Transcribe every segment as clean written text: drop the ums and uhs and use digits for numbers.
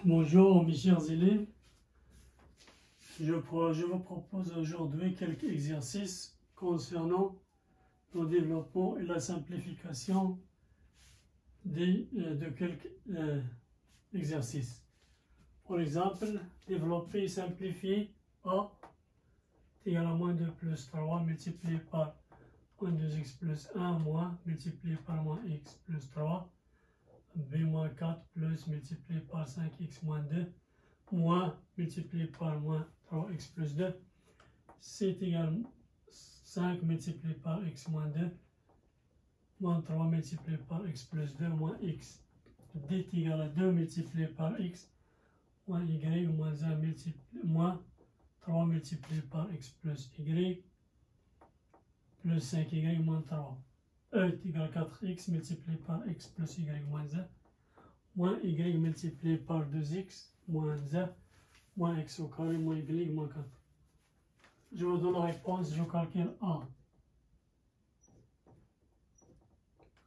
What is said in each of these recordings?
Bonjour mes chers élèves, je vous propose aujourd'hui quelques exercices concernant le développement et la simplification de quelques exercices. Par exemple, développer et simplifier A égale à moins 2 plus 3 multiplié par moins 2x plus 1 moins multiplié par moins x plus 3 b moins 4 plus multiplié par 5x moins 2 moins multiplié par moins 3x plus 2 c est égal à 5 multiplié par x moins 2 moins 3 multiplié par x plus 2 moins x d est égal à 2 multiplié par x moins y moins 1 moins 3 multiplié par x plus y plus 5y moins 3. E est égal à 4x multiplié par x plus y moins 1, moins y multiplié par 2x moins 1, moins x au carré moins y moins 4. Je vous donne la réponse, je calcule A.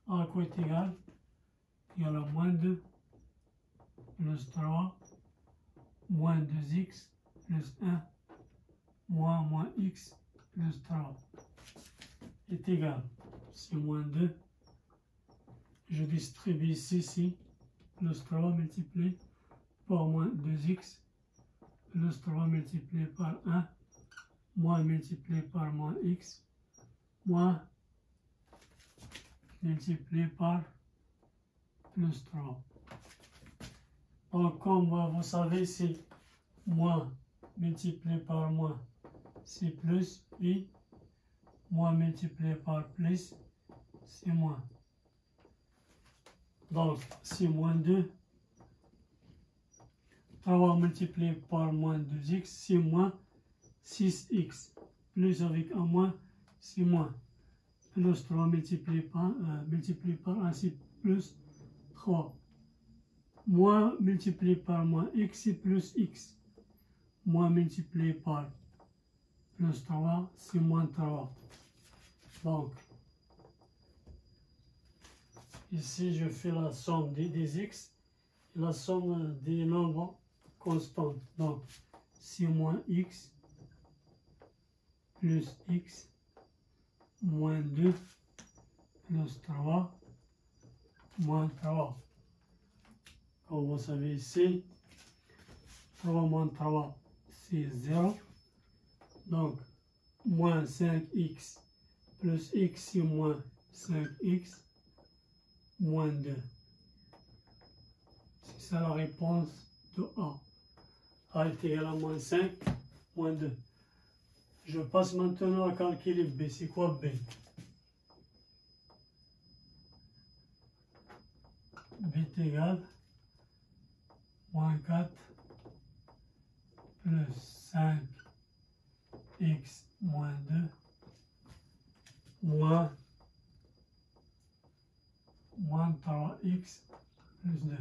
A à quoi est égal? Égal à moins 2 plus 3 moins 2x plus 1 moins x plus 3 est égal. C'est moins 2. Je distribue ici, plus 3 multiplié par moins 2x, plus 3 multiplié par 1, moins multiplié par moins x, moins multiplié par plus 3. Donc, comme vous savez, c'est moins multiplié par moins, c'est plus, puis moins multiplié par plus, c'est moins. Donc, c'est moins 2. 3 multiplié par moins 2x, c'est moins 6x. Plus avec un moins, c'est moins. Plus 3 multiplié par 1, c'est plus 3. Moins multiplié par moins x, c'est plus x. Moins multiplié par plus 3, c'est moins 3. Donc, ici, je fais la somme des x et la somme des nombres constantes. Donc, c'est moins x plus x moins 2 plus 3 moins 3. Comme vous savez ici, 3 moins 3, c'est 0. Donc, moins 5x plus x, c'est moins 5x moins 2. C'est ça la réponse de A. A est égal à moins 5, moins 2. Je passe maintenant à calculer B. C'est quoi B? B est égal à moins 4 plus 5x moins 2 moins 3x plus 2.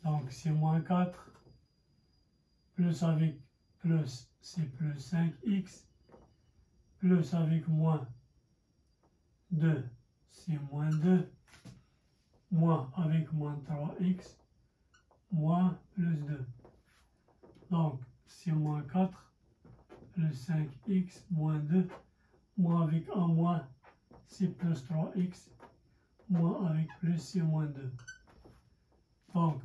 Donc c'est moins 4 plus avec plus c'est plus 5x plus avec moins 2 c'est moins 2 moins avec moins 3x moins plus 2. Donc c'est moins 4 plus 5x moins 2 moins avec un moins c'est plus 3x moins avec plus c'est moins 2. Donc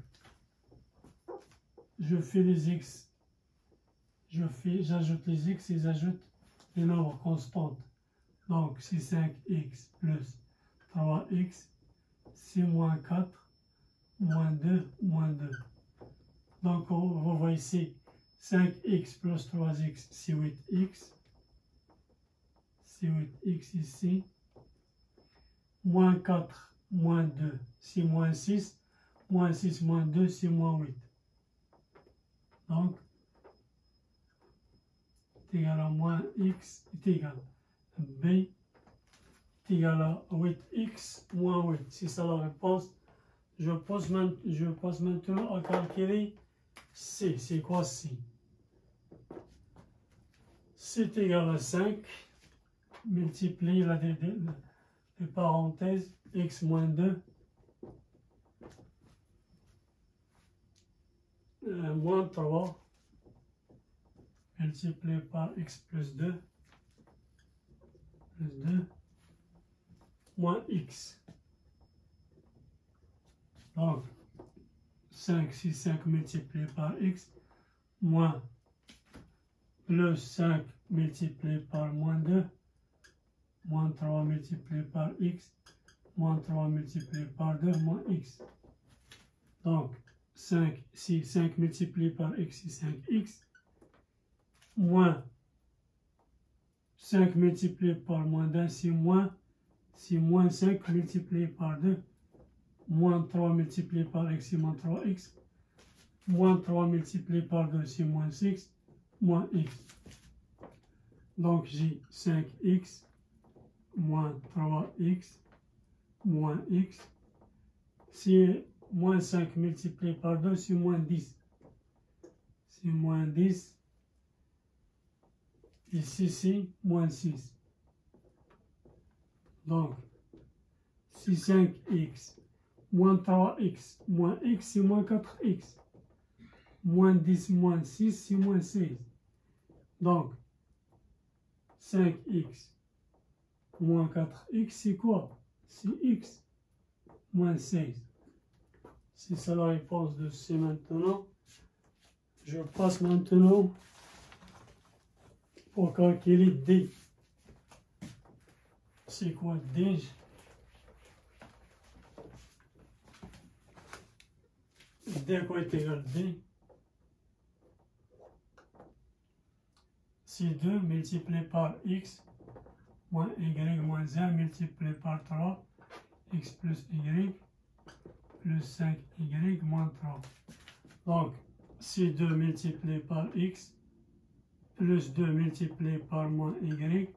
je fais les x, j'ajoute les x et j'ajoute les nombres constantes. Donc c'est 5x plus 3x, c'est moins 4, moins 2, moins 2. Donc on voit ici 5x plus 3x, c'est 8x. C'est 8x ici. Moins 4, moins 2, c'est moins 6. Moins 6, moins 2, c'est moins 8. Donc, est égal à moins x est égal à b est égal à 8x moins 8. C'est ça la réponse. Je passe maintenant à calculer c. C'est quoi c? C est égal à 5. Multiplier les parenthèses x moins 2 moins 3 multiplié par x plus 2 moins x. Donc 5, 6, 5 multiplié par x moins plus 5 multiplié par moins 2 moins 3 multiplié par x moins 3 multiplié par 2 moins x. Donc 5, 6, 5 multiplié par x, c'est 5x, moins 5 multiplié par moins 1, c'est moins 5 multiplié par 2, moins 3 multiplié par x, c'est moins 3x, moins 3 multiplié par 2, c'est moins 6, moins x. Donc j'ai 5x, moins 3x, moins x. Si moins 5 multiplié par 2, c'est moins 10. C'est moins 10. Ici, c'est moins 6. Donc, c'est 5x, moins 3x, moins x, c'est moins 4x. Moins 10, moins 6, c'est moins 16. Donc, 5x, moins 4x, c'est quoi? C'est x, moins 16. C'est ça la réponse de C maintenant. Je passe maintenant pour calculer D. C'est quoi D? D à quoi est égal D? C'est 2 multiplié par x moins y moins 1 multiplié par 3 x plus y plus 5y moins 3. Donc, c'est 2 multiplié par x plus 2 multiplié par moins y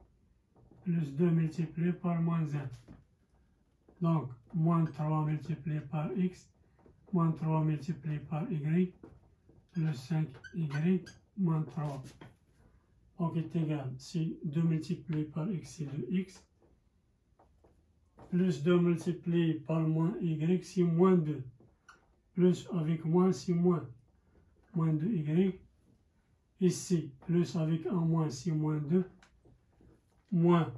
plus 2 multiplié par moins 1. Donc, moins 3 multiplié par x moins 3 multiplié par y plus 5y moins 3. Donc, est égal, si 2 multiplié par x, c'est 2x, plus 2 multiplié par moins y, c'est moins 2, plus avec moins, c'est moins 2y, ici, plus avec un moins, c'est moins 2, moins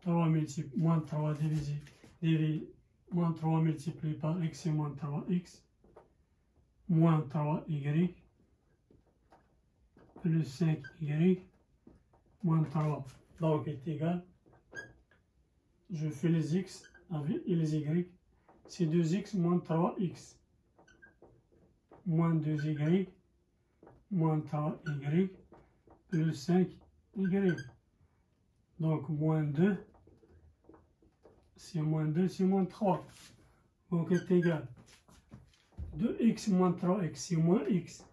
3 divisé, moins 3 multiplié par x, c'est moins 3x, moins 3y, plus 5y, moins 3. Donc, est égal, je fais les x et les y, c'est 2x moins 3x, moins 2y, moins 3y, plus 5y. Donc, moins 2, c'est moins 2, c'est moins 3. Donc, est égal, 2x moins 3x, c'est moins x.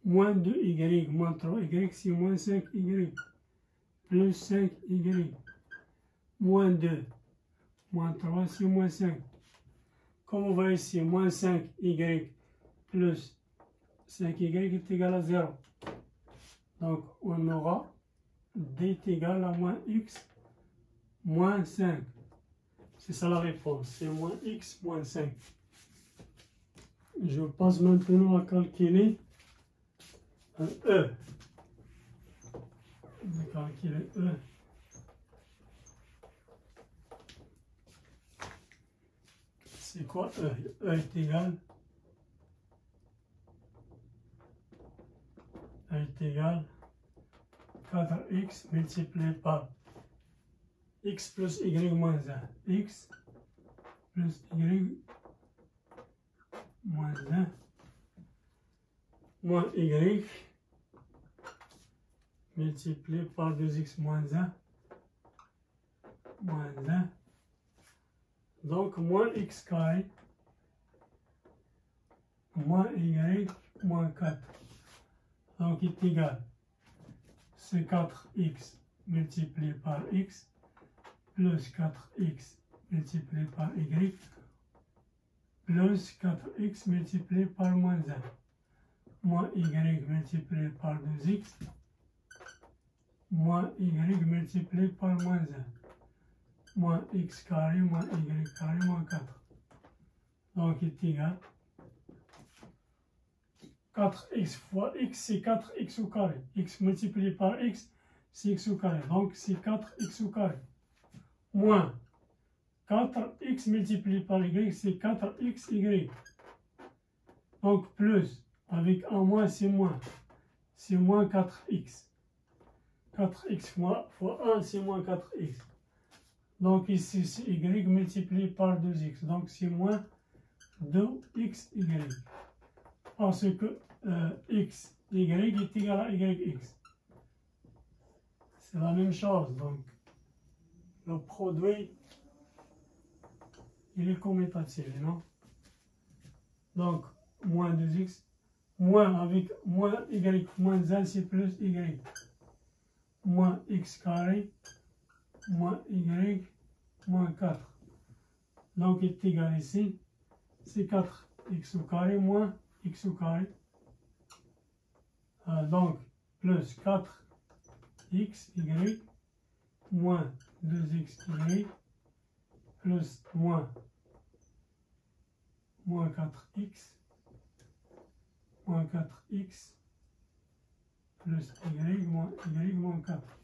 Moins 2y moins 3y, c'est moins 5y, plus 5y, moins 2, moins 3, c'est moins 5. Comme on voit ici, moins 5y plus 5y est égal à 0. Donc, on aura d est égal à moins x moins 5. C'est ça la réponse, c'est moins x moins 5. Je passe maintenant à calculer un E. On va calculer E. C'est quoi E? E est égal E est égal 4x multiplié par x plus y moins 1. X plus y moins 1 moins y multiplié par 2x moins 1 moins 1. Donc, moins x carré moins y moins 4. Donc, il est égal, c'est 4x multiplié par x plus 4x multiplié par y plus 4x multiplié par moins 1 moins y multiplié par 2x moins y multiplié par moins 1 moins x carré moins y carré moins 4. Donc, il est égal 4x fois x, c'est 4x au carré. X multiplié par x, c'est x au carré. Donc, c'est 4x au carré. Moins 4x multiplié par y, c'est 4xy. Donc, plus, avec un moins, c'est moins. C'est moins 4x. 4x fois 1, c'est moins 4x. Donc, ici, c'est y multiplié par 2x. Donc, c'est moins 2xy. Parce que xy est égal à yx. C'est la même chose. Donc, le produit, il est commutatif, non? Donc, moins 2x, moins avec moins y moins 1, c'est plus y. Moins x carré, moins y, moins 4. Donc, il est égal ici, c'est 4x au carré, moins x au carré. Donc, plus 4xy, moins 2xy, plus moins 4x, moins 4x, plus y, moins 4.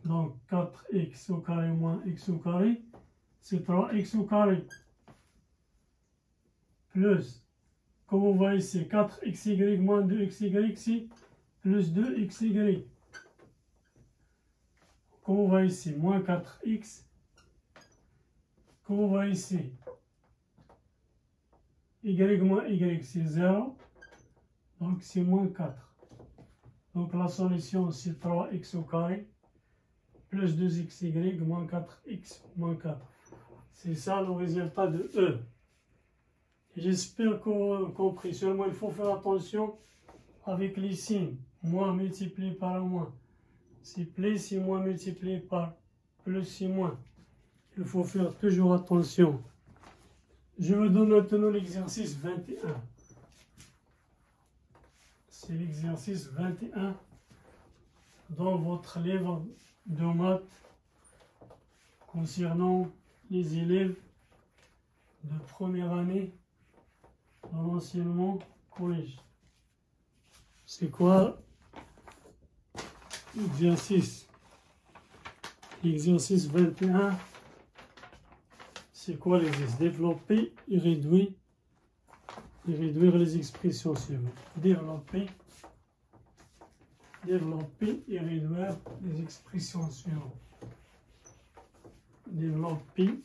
Donc, 4x au carré moins x au carré, c'est 3x au carré. Plus, comme vous voyez ici, 4xy moins 2xy, c'est plus 2xy. Comme vous voyez ici, moins 4x. Comme vous voyez ici, y moins y, c'est 0. Donc, c'est moins 4. Donc, la solution, c'est 3x au carré, plus 2xy, moins 4x, moins 4. C'est ça le résultat de E. J'espère qu'on a compris. Seulement, il faut faire attention avec les signes. Moins multiplié par moins. C'est plus, c'est moins multiplié par plus, c'est moins. Il faut faire toujours attention. Je vous donne maintenant l'exercice 21. C'est l'exercice 21 dans votre livre de maths concernant les élèves de première année dans l'enseignement collège. C'est quoi l'exercice? L'exercice 21, c'est quoi l'exercice? Développer et réduire les expressions suivantes. Développer et réduire les expressions suivantes. Développer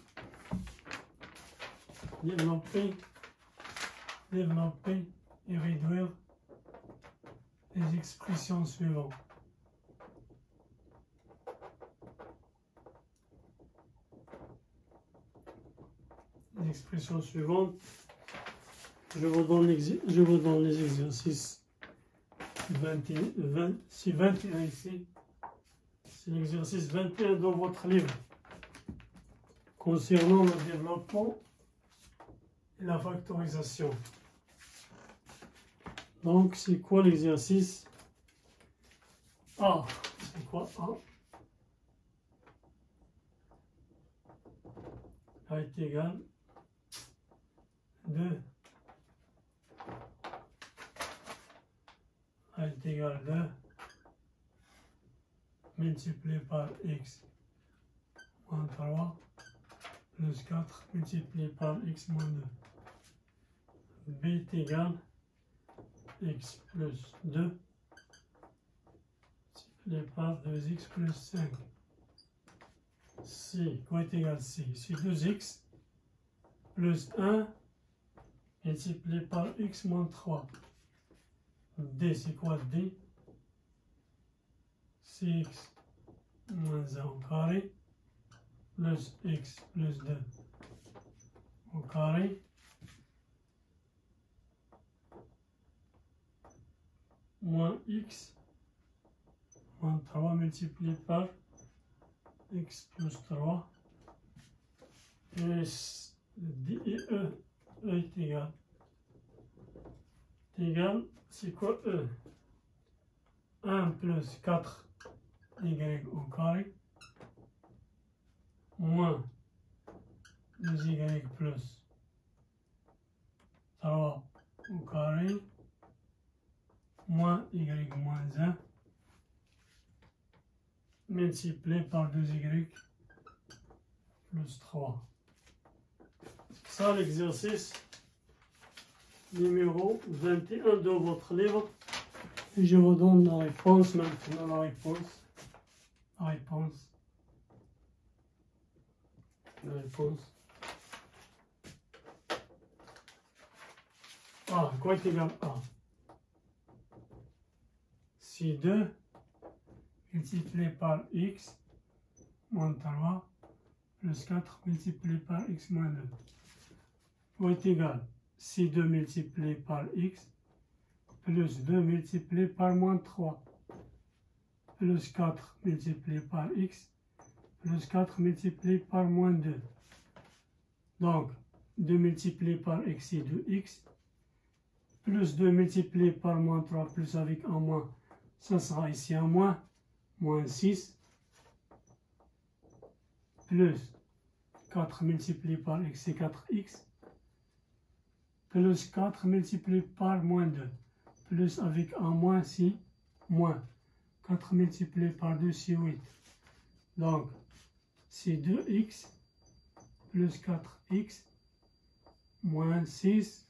et réduire les expressions suivantes. Les expressions suivantes. Je vous donne les exercices 21 ici. C'est l'exercice 21 dans votre livre concernant le développement et la factorisation. Donc, c'est quoi l'exercice A? C'est quoi A? A est égal 2. A est égal 2 multiplié par x moins 3 plus 4 multiplié par x moins 2. B est égal x plus 2 multiplié par 2x plus 5. C, quoi est égal C? C'est 2x plus 1 multiplié par x moins 3. D, c'est quoi D? C'est x moins 1 au carré plus x plus 2 au carré moins x moins 3 multiplié par x plus 3 et D et E. E est égal. C'est quoi E? 1 plus 4y au carré moins 2y plus 3 au carré moins y moins 1 multiplié par 2y plus 3. C'est ça l'exercice numéro 21 de votre livre. Et je vous donne la réponse maintenant, la réponse. A, quoi est égal à A? Si 2 multiplié par x moins 3 plus 4 multiplié par x moins 2. Quoi est égal? Si 2 multiplié par x plus 2 multiplié par moins 3 plus 4 multiplié par x plus 4 multiplié par moins 2. Donc, 2 multiplié par x c'est 2x, plus 2 multiplié par moins 3 plus avec un moins, ça sera ici un moins, moins 6, plus 4 multiplié par x c'est 4x, plus 4 multiplié par moins 2, plus avec un moins c'est moins, 4 multiplié par 2 c'est 8. Donc, c'est 2x plus 4x moins 6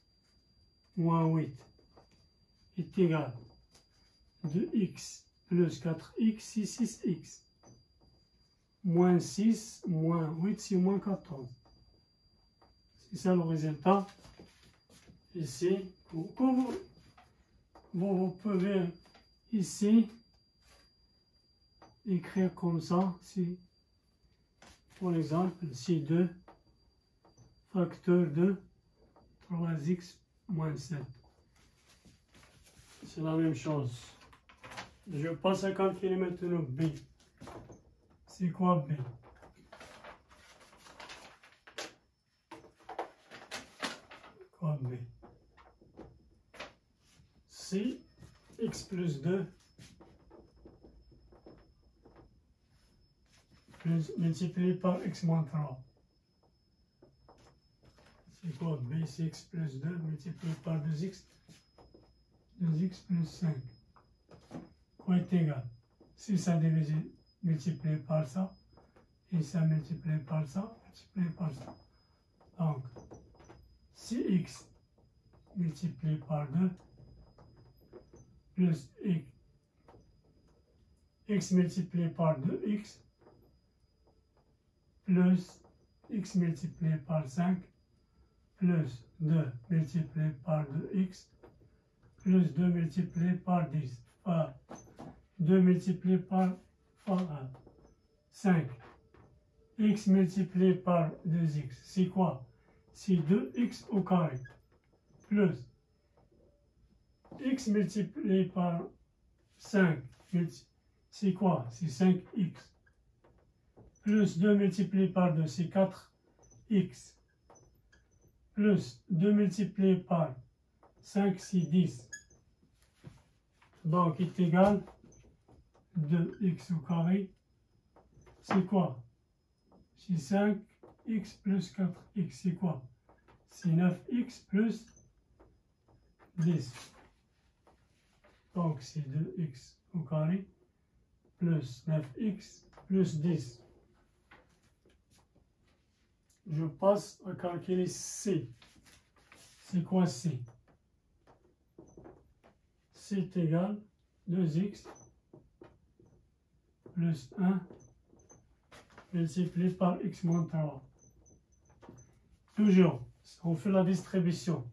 moins 8 est égal à 2x plus 4x c'est 6x moins 6 moins 8 c'est moins 14. C'est ça le résultat. Ici, vous pouvez ici écrire comme ça, si pour exemple, si 2 facteur de 3x moins 7. C'est la même chose. Je passe à calculer maintenant B. C'est quoi B? Quoi B? Si x plus 2 plus multiplié par x moins 3. C'est quoi B? C'est x plus 2 multiplié par 2x. 2x plus 5. Quoi est égal? Si ça divisé multiplié par ça, et ça multiplié par ça, multiplié par ça. Donc, si x multiplié par 2 plus x multiplié par 2x plus x multiplié par 5 plus 2 multiplié par 2x plus 2 multiplié par 10. 2 multiplié par 5. X multiplié par 2x. C'est quoi? C'est 2x au carré. Plus x multiplié par 5. C'est quoi? C'est 5x. Plus 2 multiplié par 2, c'est 4x. Plus 2 multiplié par 5, c'est 10. Donc, il est égal à 2x au carré. C'est quoi? C'est 5x plus 4x. C'est quoi? C'est 9x plus 10. Donc, c'est 2x au carré plus 9x plus 10. Je passe à calculer C. C'est quoi C? C est égal à 2x plus 1 multiplié par x moins 3. Toujours, on fait la distribution.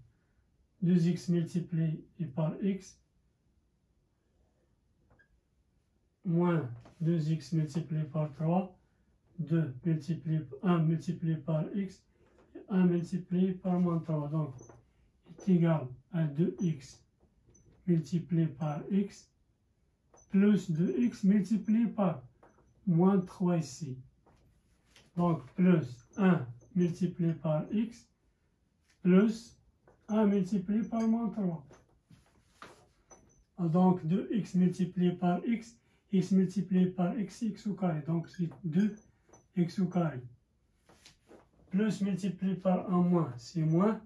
2x multiplié par x moins 2x multiplié par 3. 2 multiplié 1 multiplié par x et 1 multiplié par moins 3. Donc, est égal à 2x multiplié par x plus 2x multiplié par moins 3 ici. Donc, plus 1 multiplié par x plus 1 multiplié par moins 3. Donc, 2x multiplié par x multiplié par x au carré. Donc, c'est 2 x au carré, plus multiplié par 1 moins, c'est moins,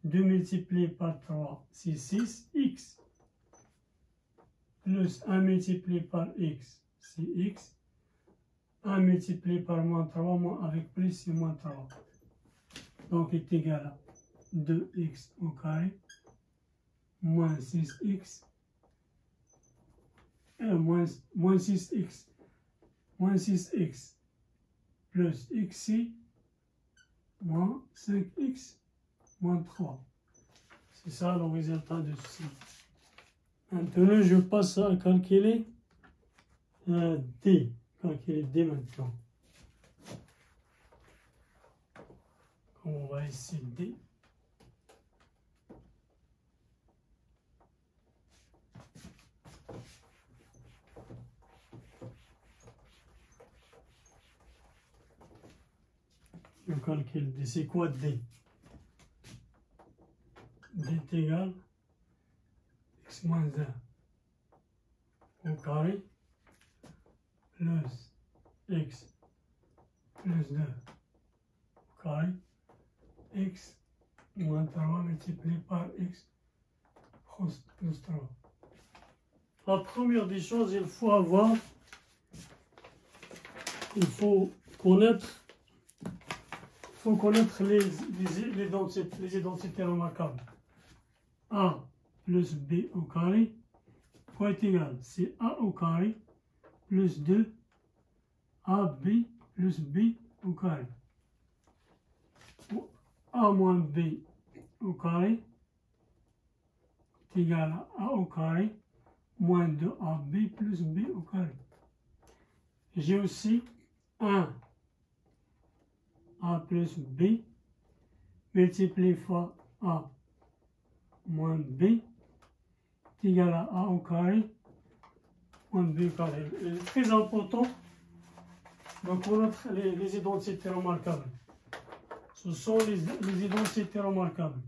2 multiplié par 3, c'est 6x, plus 1 multiplié par x, c'est x. 1 multiplié par moins 3, moins avec plus, c'est moins 3. Donc, est égal à 2x au carré, moins 6x, moins 6x, moins 6x, plus xi, moins 5x, moins 3. C'est ça le résultat de ceci. Maintenant, je passe à calculer D. Calculer D maintenant. On va essayer D. Je calcule D. C'est quoi D? D est égal x moins 1 au carré plus x plus 2 au carré x moins 3 multiplié par x plus 3. La première des choses, il faut connaître les identités remarquables. A plus B au carré, quoi est égal? C'est A au carré plus 2 AB plus B au carré. A moins B au carré est égal à A au carré moins 2AB plus B au carré. J'ai aussi 1 A plus B multiplié fois A moins B est égal à A au carré moins B au carré. Il est très important de connaître les identités remarquables. Ce sont les identités remarquables.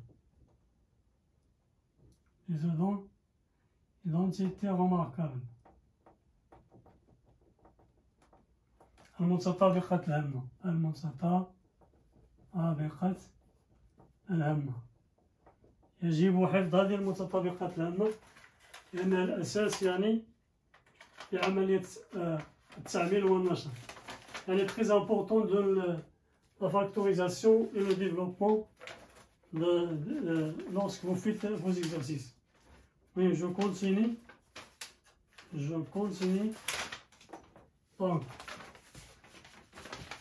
Les identités remarquables. المتطابقات الهامة. المتطابقات الهامة. يجب حفظ هذه المتطابقات الهامة لأنها الأساس يعني في عملية التعميل والنشر. يعني très important de la factorisation et le développement lorsque vous faites vos exercices. Oui, je continue. Donc,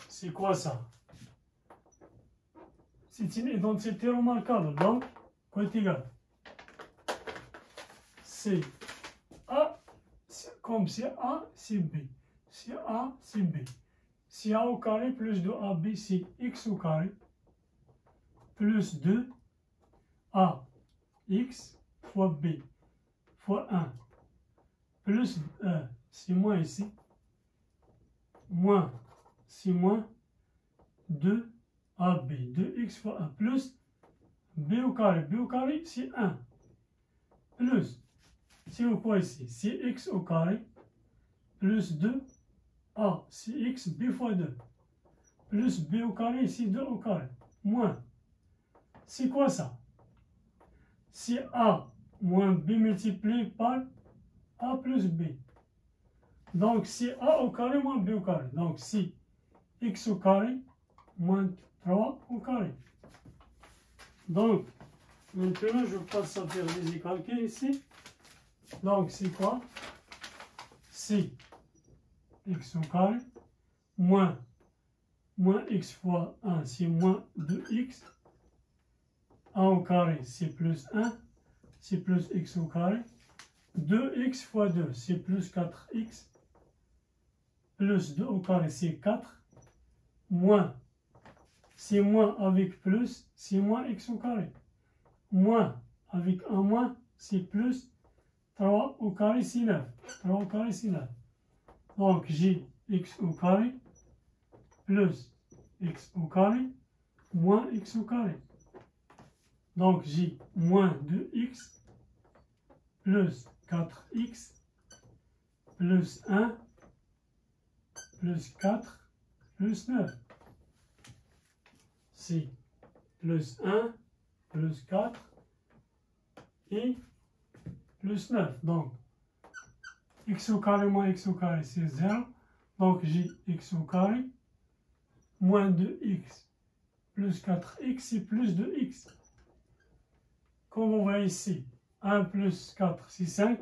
c'est quoi ça? C'est une identité remarquable. Donc, quoi est égal? C'est A, comme c'est A, c'est B. C'est A, c'est B. C'est A au carré plus 2AB, c'est X au carré plus 2A X fois B fois 1 plus c'est moins ici, moins, c'est moins 2AB, 2X fois 1 plus B au carré c'est 1 plus, c'est quoi ici? C'est X au carré plus 2 A, c'est X, B fois 2. Plus B au carré, ici 2 au carré. Moins. C'est quoi ça? C'est A moins B multiplié par A plus B. Donc, c'est A au carré moins B au carré. Donc, c'est X au carré moins 3 au carré. Donc, maintenant, je passe à faire les calculs ici. Donc, c'est quoi? C'est x au carré, moins x fois 1, c'est moins 2x. 1 au carré, c'est plus 1, c'est plus x au carré. 2x fois 2, c'est plus 4x. Plus 2 au carré, c'est 4. Moins, c'est moins avec plus, c'est moins x au carré. Moins, avec un moins, c'est plus 3 au carré, c'est 9. 3 au carré, c'est 9. Donc, j'ai x au carré plus x au carré moins x au carré. Donc, j'ai moins 2x plus 4x plus 1 plus 4 plus 9. C'est plus 1 plus 4 et plus 9. Donc, x au carré moins x au carré, c'est 0. Donc, j'ai x au carré moins 2x plus 4x, c'est plus 2x. Comme on voit ici, 1 plus 4, c'est 5.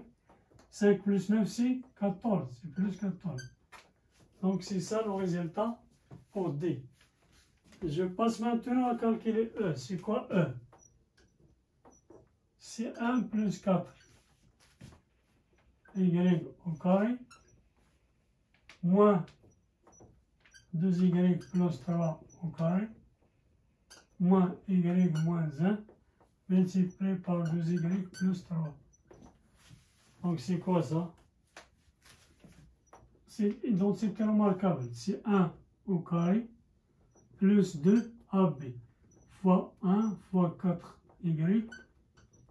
5 plus 9, c'est 14. C'est plus 14. Donc, c'est ça le résultat pour D. Je passe maintenant à calculer E. C'est quoi E? C'est 1 plus 4 y au carré moins 2y plus 3 au carré moins y moins 1 multiplié par 2y plus 3. Donc c'est quoi ça? C'est une identité remarquable. C'est 1 au carré plus 2ab fois 1 fois 4y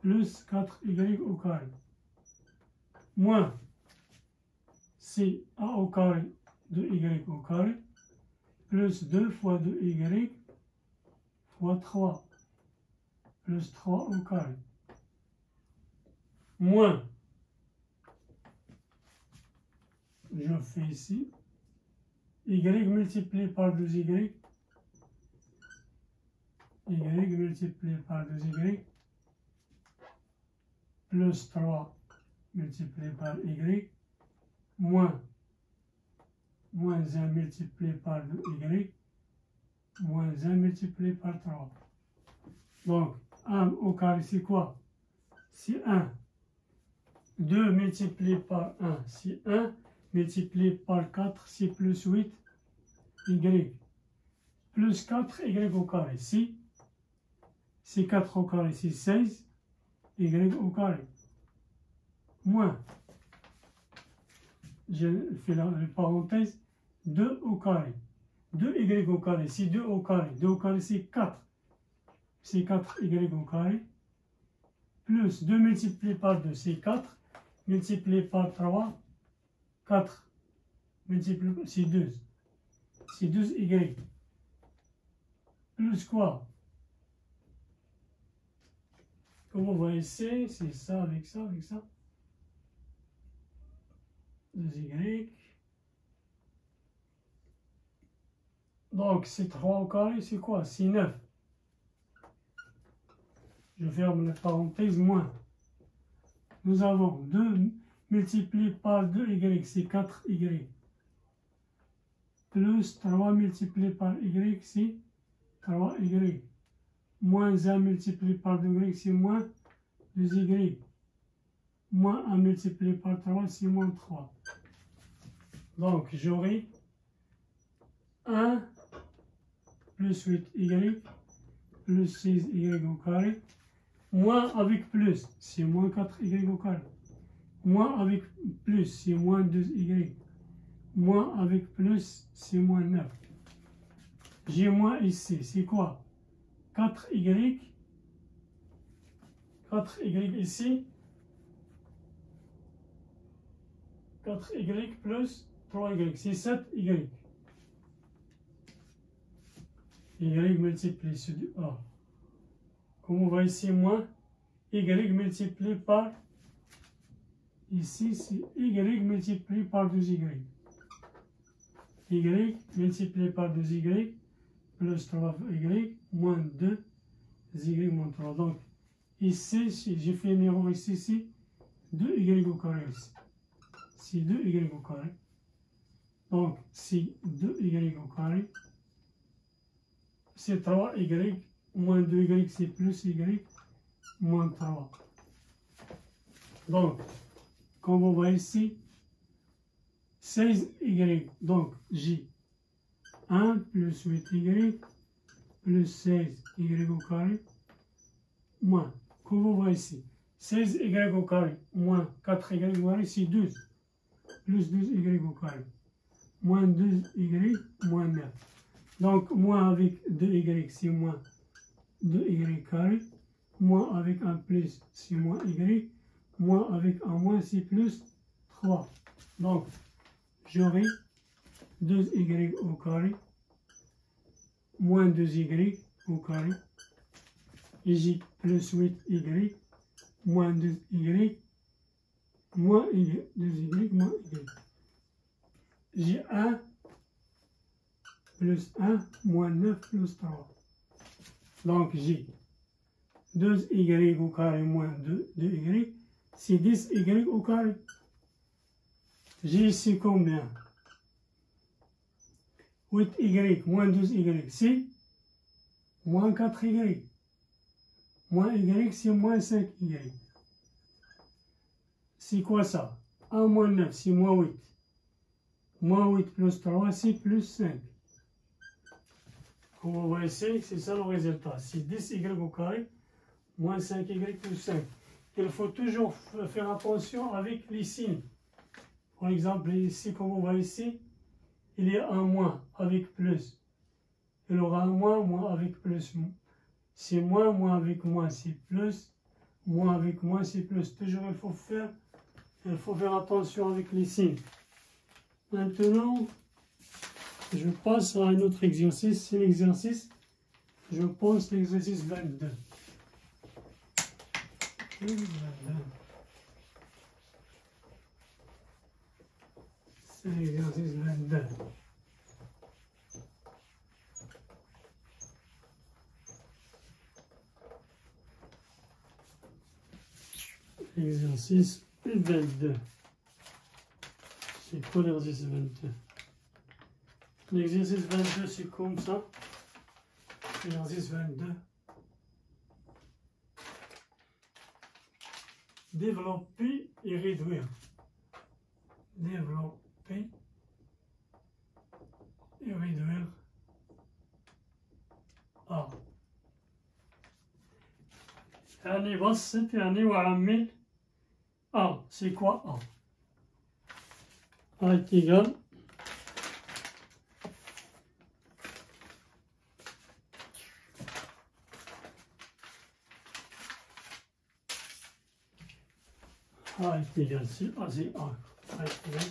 plus 4y au carré moins c'est a au carré de y au carré plus 2 fois 2y fois 3 plus 3 au carré moins, je fais ici, y multiplié par 2y, y multiplié par 2y, plus 3 multiplié par y, moins 1 multiplié par 2y, moins 1 multiplié par 3. Donc, 1 au carré, c'est quoi? C'est 1. 2 multiplié par 1, c'est 1. Multiplié par 4, c'est plus 8, y. Plus 4, y au carré. Si c'est 4 au carré, c'est 16, y au carré. Moins, je fais la parenthèse, 2 au carré. 2y au carré, c'est 2 au carré. 2 au carré, c'est 4. C'est 4y au carré. Plus 2 multiplié par 2, c'est 4. Multiplié par 3, 4. Multiplié par, c'est 12. C'est 12y. Plus quoi? Comme on voit ici, c'est ça avec ça, avec ça. 2y. Donc, c'est 3 au carré, c'est quoi? C'est 9. Je ferme la parenthèse, moins. Nous avons 2 multiplié par 2y, c'est 4y. Plus 3 multiplié par y, c'est 3y. Moins 1 multiplié par 2y, c'est moins 2y. Moins 1 multiplié par 3, c'est moins 3. Donc, j'aurai 1 plus 8y plus 6y au carré. Moins avec plus, c'est moins 4y au carré. Moins avec plus, c'est moins 2y. Moins avec plus, c'est moins 9. J'ai moins ici, c'est quoi? 4y. 4y ici. 4y plus 3y, c'est 7y. Y multiplié sur du A. Comme on voit ici, moins y multiplié par, ici c'est y multiplié par 2y. Y multiplié par 2y plus 3y moins 2y moins 3. Donc ici, j'ai fait une erreur ici, 2y au carré ici. C'est 2y au carré. Donc c'est 2y au carré. C'est 3y. Moins 2y, c'est plus y, moins 3. Donc, comme on voit ici, 16y. Donc, j'ai 1 plus 8y plus 16y au carré, moins, comme on voit ici, 16y au carré, moins 4y au carré, c'est 12. Plus 12y au carré, moins 2y, moins 9. Donc, moins avec 2y, c'est moins 2y carré, moins avec un plus, c'est moins y, moins avec un moins, c'est plus 3. Donc, j'aurai 2y au carré, moins 2y au carré, et j'ai plus 8y, moins 2y, moins y, 2y moins y. J'ai 1 plus 1 moins 9 plus 3. Donc j'ai 2y au carré moins 2y, c'est 10y au carré. J'ai ici combien? 8y moins 12y, c'est moins 4y. Moins y, c'est moins 5y. C'est quoi ça? 1 moins 9, c'est moins 8. Moins 8 plus 3, c'est plus 5. Comme on voit ici, c'est ça le résultat. C'est 10y au carré, moins 5y plus 5. Il faut toujours faire attention avec les signes. Par exemple, ici, comme on voit ici, il y a un moins avec plus. Il y aura un moins avec plus. C'est moins avec moins, c'est plus. Moins avec moins, c'est plus. Toujours, il faut faire attention avec les signes. Maintenant, je passe à un autre exercice. C'est l'exercice, je pense, l'exercice 22. C'est l'exercice 22. Exercice 22. C'est quoi l'exercice 22? L'exercice 22, c'est comme ça. L'exercice 22. Développer et réduire. Développer et réduire A. يعني بسط يعني وعمل A. C'est quoi A? A est égal A est égal, c'est A, c'est A. A est égal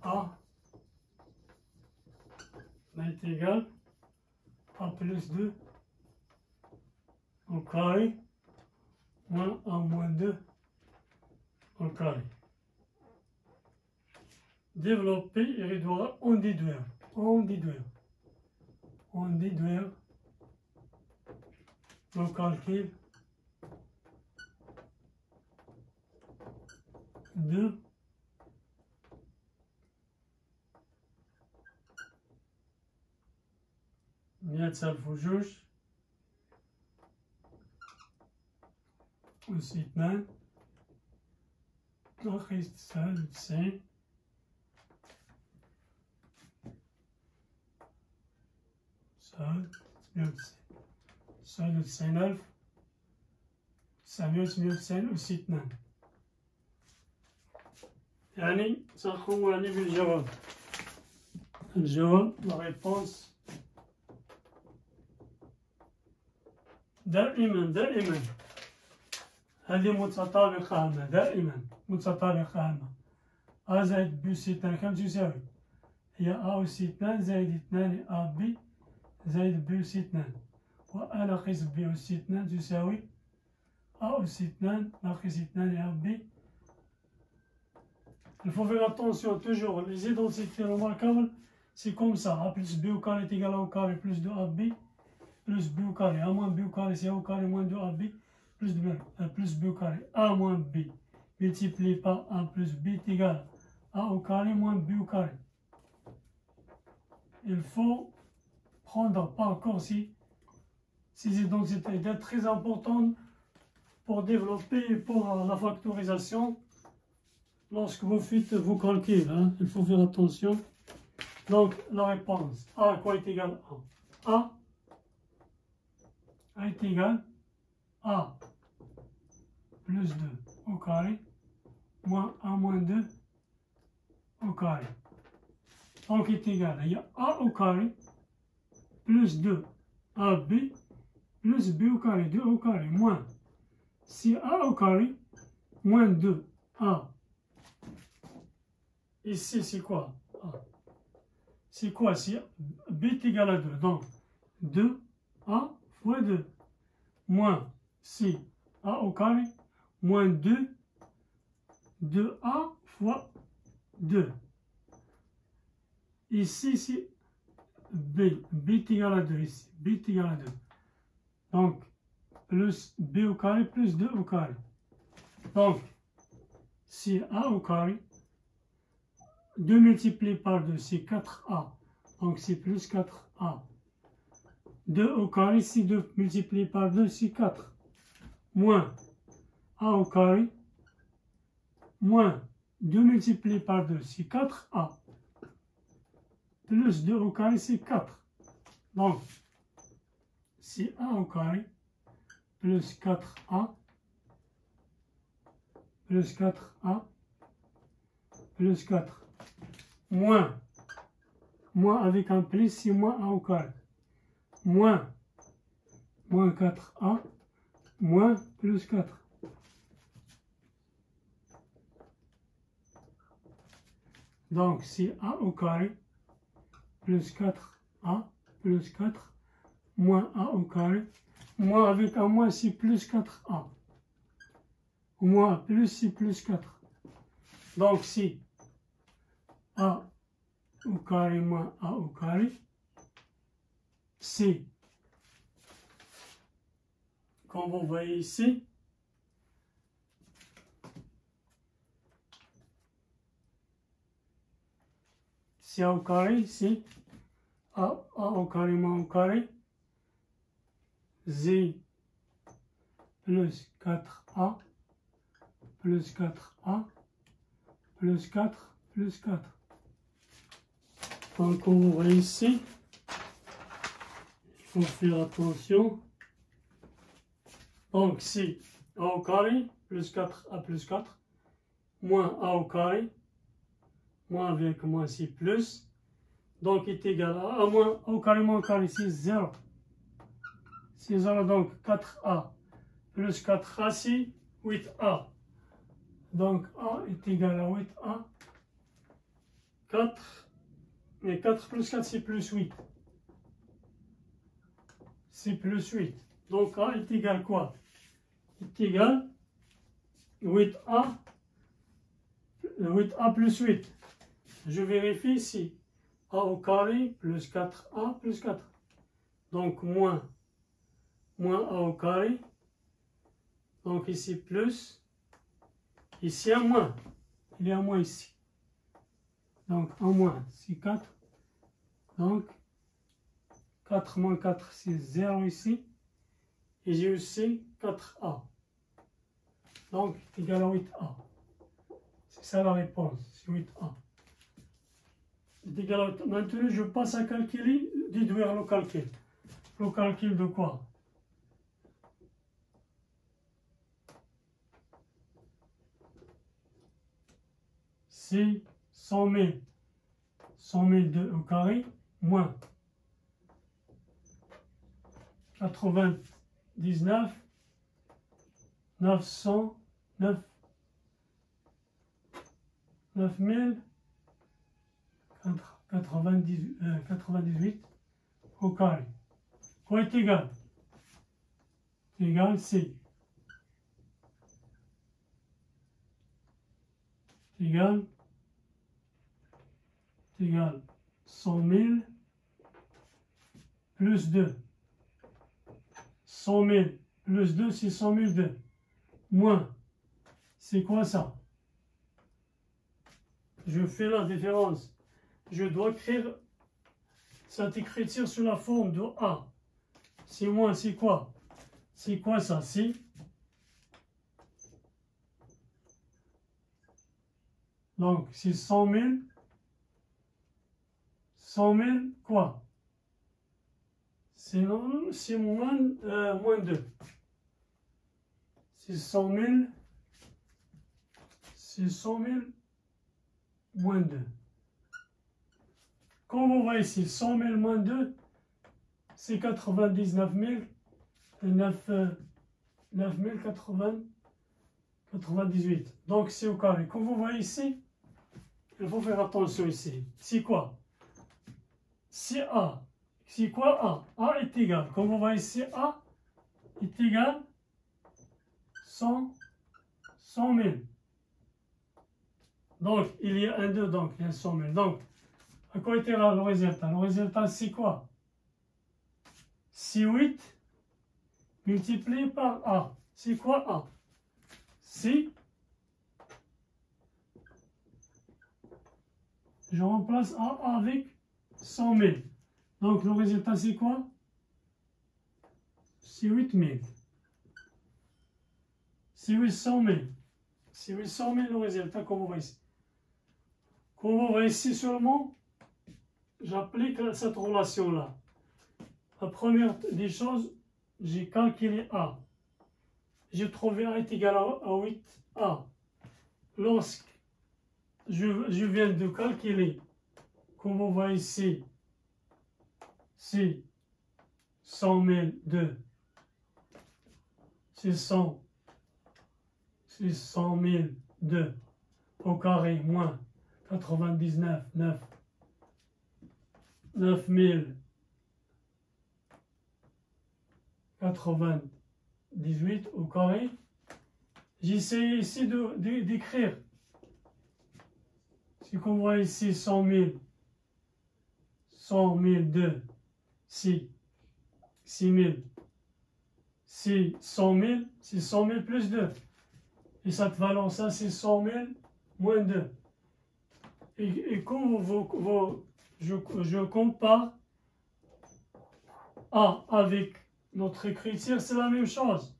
A est égal A plus 2 au carré moins A moins 2 au carré. Développer et réduire en déduire. En déduire. En déduire le calcul de يتسلف جوج أس 2 ناقص 99 99,990 أس 2 يعني سنقوم يعني بالجواب. الجواب la réponse دائما هذه متطابقة هامة، دائما متطابقة هامة. A زائد B أس 2 كم تساوي؟ هي A أس 2 زائد 2 AB زائد B أس 2 و A ناقص B أس 2 تساوي A أس 2 ناقص 2 AB. Il faut faire attention toujours, les identités remarquables, c'est comme ça. A plus B au carré est égal à A au carré plus 2AB plus B au carré. A moins B au carré, c'est A au carré moins 2AB plus B au carré. A moins B multiplié par A plus B est égal à A au carré moins B au carré. Il faut prendre par corps ces identités d'être très importantes pour développer et pour la factorisation. Lorsque vous faites vos calculs, hein, il faut faire attention. Donc, la réponse, A quoi est égal à A est égal à A plus 2 au carré moins A moins 2 au carré. Donc, est égal à A au carré plus 2 AB plus B au carré, 2 au carré, moins si A au carré moins 2A. Ici, c'est quoi? C'est quoi? Si B est égal à 2. Donc, 2A fois 2. Moins si A au carré, moins 2 2A fois 2. Ici, c'est B. B est égal à 2 ici. B est égal à 2. Donc, plus B au carré plus 2 au carré. Donc, c'est A au carré. 2 multiplié par 2, c'est 4A. Donc, c'est plus 4A. 2 au carré, c'est 2 multiplié par 2, c'est 4. Moins A au carré. Moins 2 multiplié par 2, c'est 4A. Plus 2 au carré, c'est 4. Donc, c'est A au carré plus 4A plus 4A plus 4. Moins avec un plus, c'est moins A au carré. Moins 4A moins plus 4. Donc, c'est A au carré plus 4A plus 4 moins A au carré. Moins avec un moins, c'est plus 4A. Moins plus, c'est plus 4. Donc, c'est A au carré moins A au carré. C'est, comme vous voyez ici, c'est A au carré, c'est A au carré moins au carré. Z plus 4A plus 4A plus 4 plus 4. Donc, comme vous voyez ici, il faut faire attention. Donc, c'est A au carré plus 4A plus 4 moins A au carré moins avec moins c'est plus. Donc, est égal à A moins A au carré moins au carré, c'est 0. C'est 0, donc 4A plus 4A, c'est 8A. Donc A est égal à 8A. 4, mais 4 plus 4, c'est plus 8. C'est plus 8. Donc A est égal à quoi? Est égal 8A plus 8. Je vérifie ici. A au carré plus 4A plus 4. Donc moins A au carré. Donc ici plus. Ici un moins. Il y a un moins ici. Donc un moins, c'est 4. Donc 4 moins 4, c'est 0 ici. Et j'ai aussi 4A. Donc égal à 8A. C'est ça la réponse, c'est 8A. Égal à 8A. Maintenant, je passe à calculer, déduire le calcul. Le calcul de quoi? C'est 100 000 2 au carré moins 99 98 au carré. Quoi est égal? Égal C. Égal 100 000 plus 2. 100 000 plus 2, c'est 100 002. Moins, c'est quoi ça? Je fais la différence. Je dois écrire cette écriture sous la forme de A. C'est moins, c'est quoi? C'est quoi ça? C'est donc, c'est 100 000. 100 000 quoi? C'est moins 2. C'est 100 000. C'est 100 000 moins 2. Comme on voit ici, 100 000 moins 2, c'est 99 98. Donc c'est au carré. Comme vous voyez ici, il faut faire attention ici. C'est quoi? C'est A. C'est quoi A? A est égal. Comme vous voyez ici, A est égal 100 000. Donc, il y a un 2, donc il y a 100 000. Donc, à quoi était là le résultat? Le résultat, c'est quoi? C'est 8 multiplié par A. C'est quoi A? C'est, je remplace A avec 100 000. Donc, le résultat, c'est quoi? C'est 8 000. C'est 800 000. C'est 800 000 le résultat, comme on voit ici. Comme on voit ici seulement, j'applique cette relation-là. La première des choses, j'ai calculé A. J'ai trouvé A est égal à 8A. Lorsque je viens de calculer, comme on voit ici, c'est 100 000 de, c'est 100 000 de au carré moins 99, 9 098 au carré. J'essaie ici d'écrire. Ce qu'on voit ici, 100 000 de, si 6 000, si 100 000, c'est 100 000 plus 2. Et cette valence-là, c'est 100 000 moins 2. Et comme je compare A avec notre écriture, c'est la même chose.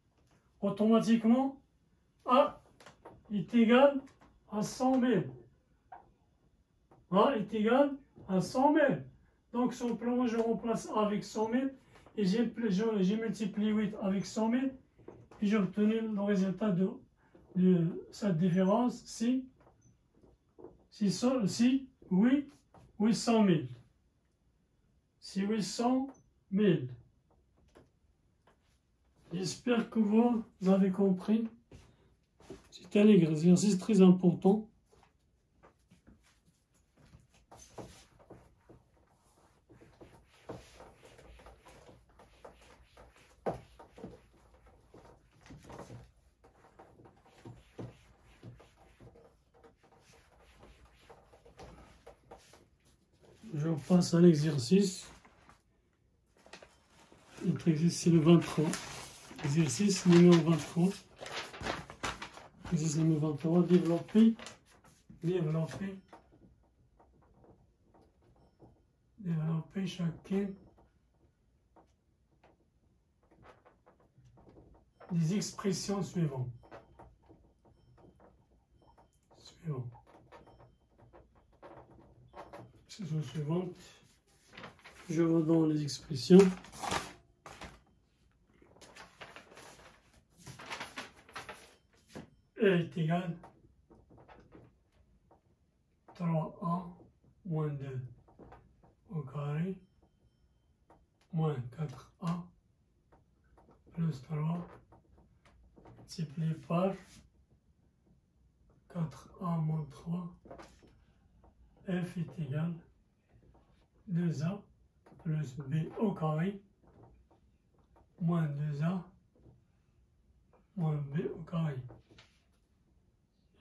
Automatiquement, A est égal à 100 000. A est égal à 100 000. Donc, simplement, je remplace A avec 100 000 et j'ai multiplié 8 avec 100 000 et j'ai obtenu le résultat de cette différence, si 800 000. C'est 800 000. J'espère que vous avez compris. C'est un exercice très important. Je passe à l'exercice. Notre exercice, c'est le 23. Exercice numéro 23. Exercice numéro 23. Développer chacun des expressions suivantes. Expression suivante. Je vais dans les expressions. E est égal à 3A moins 2 au carré moins 4A plus 3 multiplié par 4A moins 3. F est égal à 2A plus B au carré moins 2A moins B au carré.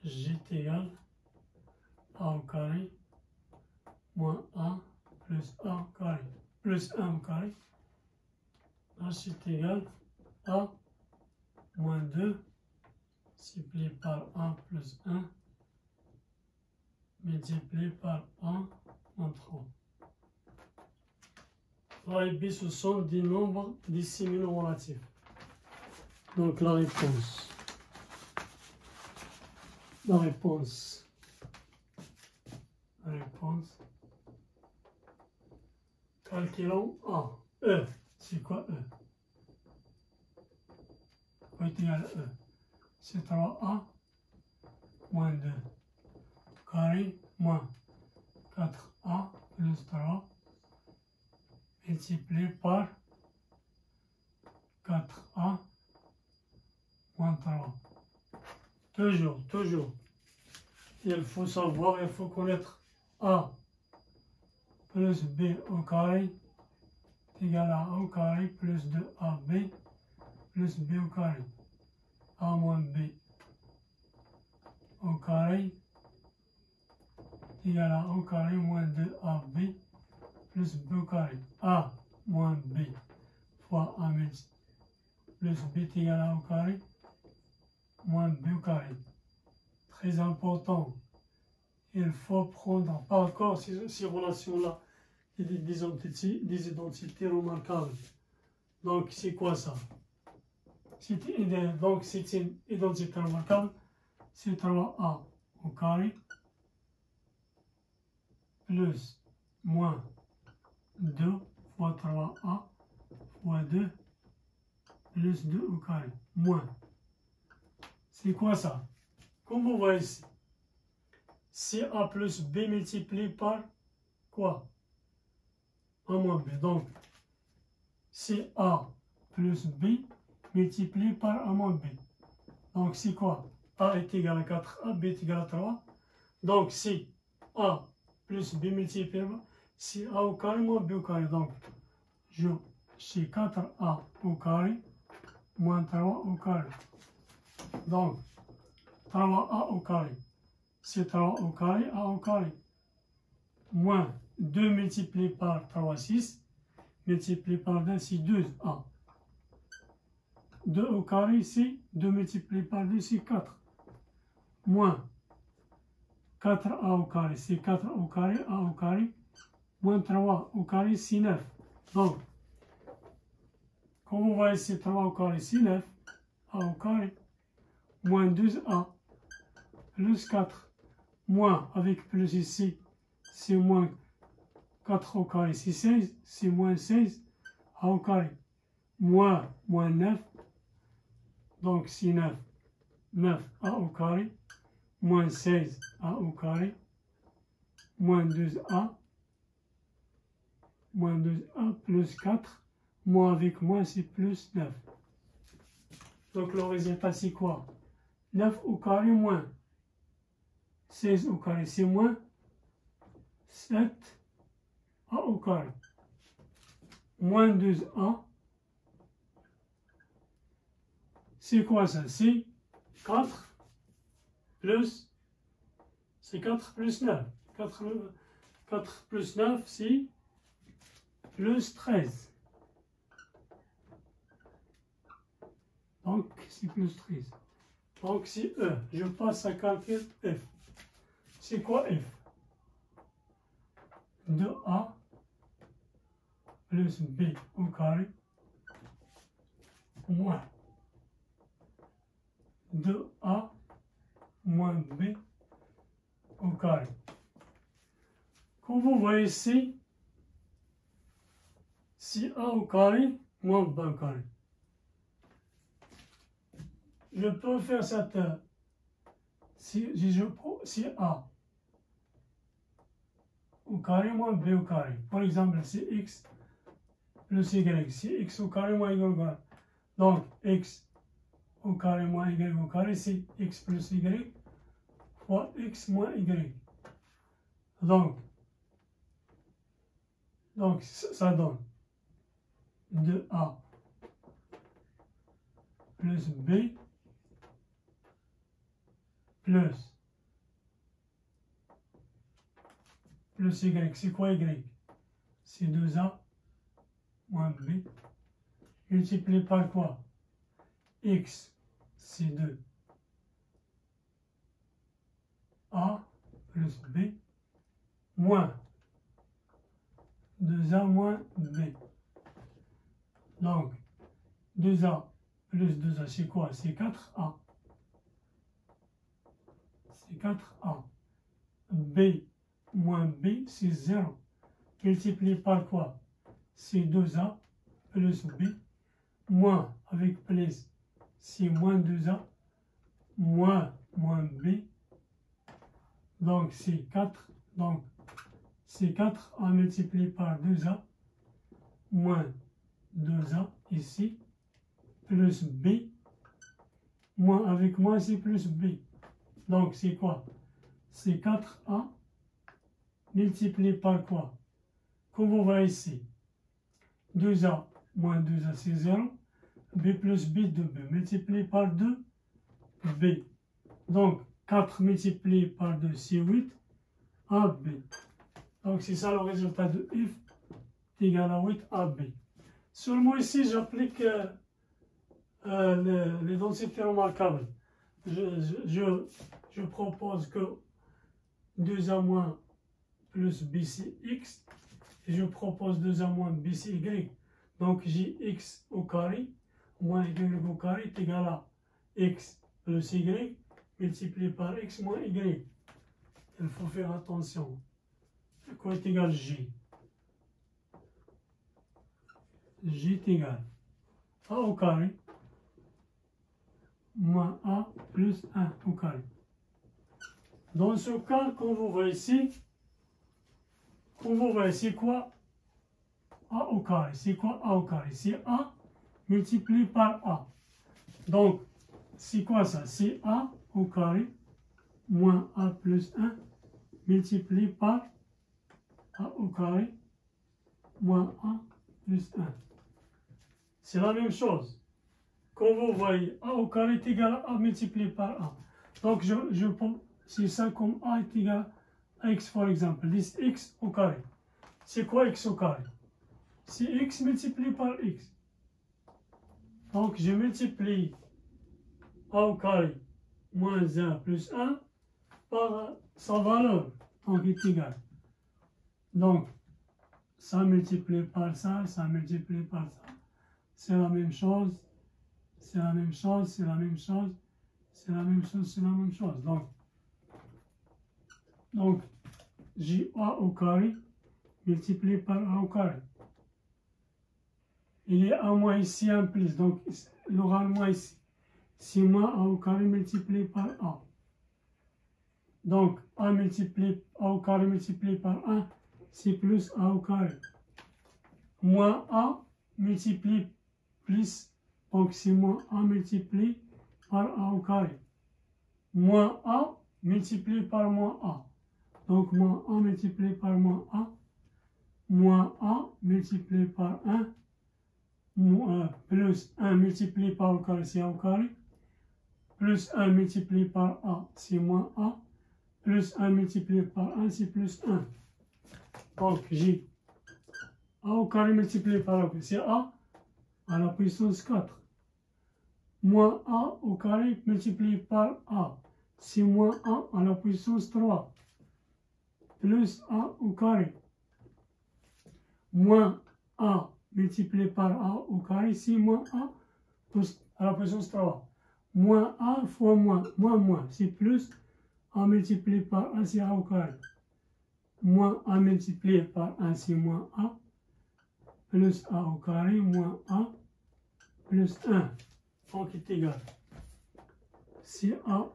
G est égal à A au carré moins A plus A au carré plus 1 au carré. H est égal à moins 2 multiplié par A plus 1 multiplié par A moins 3. A et B, ce sont des nombres décimaux relatifs. Donc la réponse. Calculons A. E. C'est quoi E? Quoi est égal à E? C'est 3A moins 2 carré moins 4A plus 3 multiplié par 4A moins 3. Toujours. Il faut savoir, il faut connaître A plus B au carré est égal à A au carré plus 2AB plus B au carré. A moins B au carré égale à A au carré moins 2AB plus B au carré. A moins B fois A plus B est égal à A au carré moins B au carré. Très important, il faut prendre par accord ces relations-là, des identités remarquables. Donc, c'est quoi ça? Donc, c'est une identité remarquable, c'est 3A au carré plus moins 2 fois 3A fois 2 plus 2 au carré, moins. C'est quoi ça? Comme vous voyez ici, c'est A plus B multiplié par quoi? A moins B. Donc, c'est A plus B multiplié par A moins B. Donc, c'est quoi? A est égal à 4A, B est égal à 3. Donc, c'est A plus B multiplié par c'est A au carré moins B au carré. Donc, c'est 4A au carré moins 3 au carré. Donc, 3A au carré, c'est 3 au carré, A au carré. Moins 2 multiplié par 3, 6. Multiplié par 2, c'est 2A. 2 au carré, c'est 2 multiplié par 2, c'est 4. Moins 4A au carré, c'est 4 au carré, A au carré. Moins 3 au carré, c'est 9. Donc, comme vous voyez, c'est 3 au carré, c'est 9. A au carré. Moins 12A. Plus 4. Moins, avec plus ici, c'est moins 4 au carré, c'est 16. C'est moins 16. A au carré. Moins 9. Donc, c'est 9. 9A au carré. Moins 16A au carré. Moins 12A. Moins 12A plus 4. Moins avec moins, c'est plus 9. Donc, le résultat, c'est quoi? 9 au carré moins 16 au carré, c'est moins 7A au carré. Moins 12A. C'est quoi ça? C'est 4 plus... C'est 4 plus 9. 4 plus 9, c'est plus 13. Donc, c'est plus 13. Donc, c'est E. Je passe à calcul F. C'est quoi F? 2A plus B au carré moins 2A moins B au carré. Comme vous voyez ici, c'est A au carré moins B au carré. Je peux faire cette... Si A au carré moins B au carré. Par exemple, c'est X plus Y. C'est X au carré moins Y au carré. Donc, X au carré moins Y au carré, c'est X plus Y fois X moins Y. Donc ça donne 2A plus B plus Y. C'est quoi Y? C'est 2A moins B multiplié par quoi? X, c'est 2A plus B moins 2A moins B. Donc, 2A plus 2A, c'est quoi? C'est 4A. C'est 4A. B moins B, c'est 0. Multiplié par quoi? C'est 2A plus B. Moins avec plus, c'est moins 2A. Moins B. Donc, c'est 4. Donc, c'est 4A multiplié par 2A. Moins 2A ici. Plus B. Moins avec moins, c'est plus B. Donc, c'est quoi? C'est 4A multiplié par quoi? Comme vous voyez ici. 2A moins 2A, c'est 0. B plus B de B. Multiplié par 2, B. Donc, 4 multiplié par 2, c'est 8. A AB. Donc c'est ça le résultat de if est égal à 8 AB. Seulement ici, j'applique les densités remarquables. Je propose que 2A moins plus BCX, et je propose 2A moins BCY. Donc JX au carré moins Y au carré est égal à X plus Y multiplié par X moins Y. Il faut faire attention. Quoi est égal à J? J est égal à A au carré moins A plus 1 au carré. Dans ce cas, quand vous voyez ici, c'est quoi A au carré? C'est quoi A au carré? C'est A multiplié par A. Donc, c'est quoi ça? C'est A au carré moins A plus 1 multiplié par A au carré moins A plus 1. C'est la même chose. Quand vous voyez A au carré est égal à A multiplié par A. Donc, c'est ça comme A est égal à X, par exemple. This X au carré. C'est quoi X au carré? C'est X multiplié par X. Donc, je multiplie A au carré moins 1 plus 1 par sa valeur. Donc, il est égal. Donc, ça multiplié par ça, ça multiplié par ça. C'est la même chose. C'est la même chose, c'est la même chose. C'est la même chose, c'est la même chose. Donc, j'ai A au carré multiplié par A au carré. Il y a un moins ici, un plus. Donc, il aura un moins ici. C'est moins A au carré multiplié par A. Donc, A au carré multiplié par 1, c'est plus A au carré. Moins A multiplié plus, donc c'est moins A multiplié par A au carré. Moins A multiplié par moins A. Donc, moins A multiplié par moins A. Moins A multiplié par 1. Plus 1 multiplié par A au carré, c'est A au carré. Plus 1 multiplié par A, c'est moins A. Plus 1 multiplié par 1, c'est plus 1. Donc, j'ai A au carré multiplié par A, c'est A à la puissance 4. Moins A au carré multiplié par A, c'est moins A à la puissance 3. Plus A au carré. Moins A multiplié par A au carré, c'est moins A à la puissance 3. Moins A fois moins, c'est plus A multiplié par 1, c'est A au carré. Moins A multiplié par 1, c'est moins A. Plus A au carré, moins A, plus 1. Donc, est égal. C'est A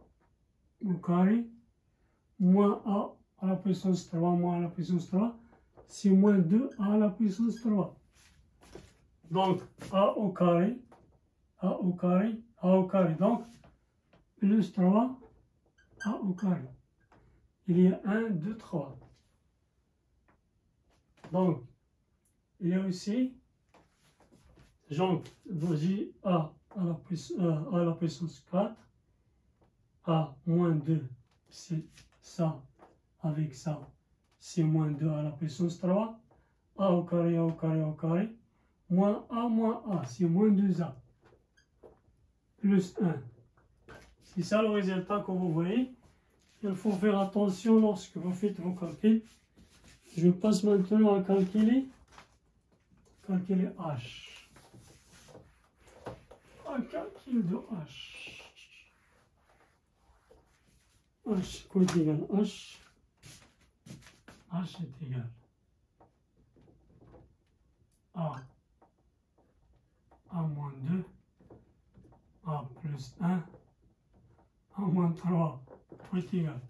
au carré, moins A à la puissance 3, moins à la puissance 3, c'est moins 2 A à la puissance 3. Donc, A au carré, A au carré, A au carré. Donc, plus 3, A au carré. Il y a 1, 2, 3. Donc, il y a aussi, donc, j'ai A à la puissance 4, A moins 2, c'est ça avec ça, c'est moins 2 à la puissance 3, A au carré, A au carré, A au carré, moins A, c'est moins 2A, plus 1. C'est ça le résultat que vous voyez. Il faut faire attention lorsque vous faites vos calculs. Je passe maintenant à calculer H. Un calcul de H. H, quoi est égal H? H est égal A moins 2, A plus 1, A moins 3, quoi est égal?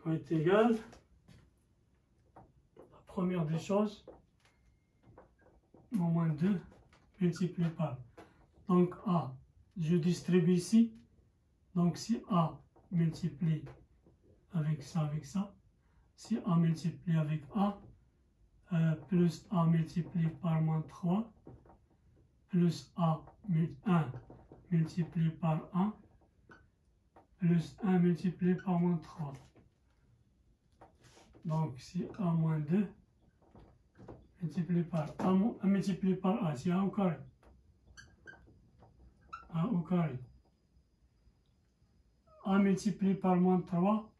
Quoi est égal? La première des choses, A moins 2 multiplié par. Donc A, je distribue ici. Donc c'est A multiplié avec ça, c'est A multiplié avec A, plus A multiplié par moins 3, plus A 1 multiplié par 1, plus 1 multiplié par moins 3. Donc c'est A moins 2 multiplié par A multiplié par A, c'est A au carré. A au carré. A multiplié par moins 3,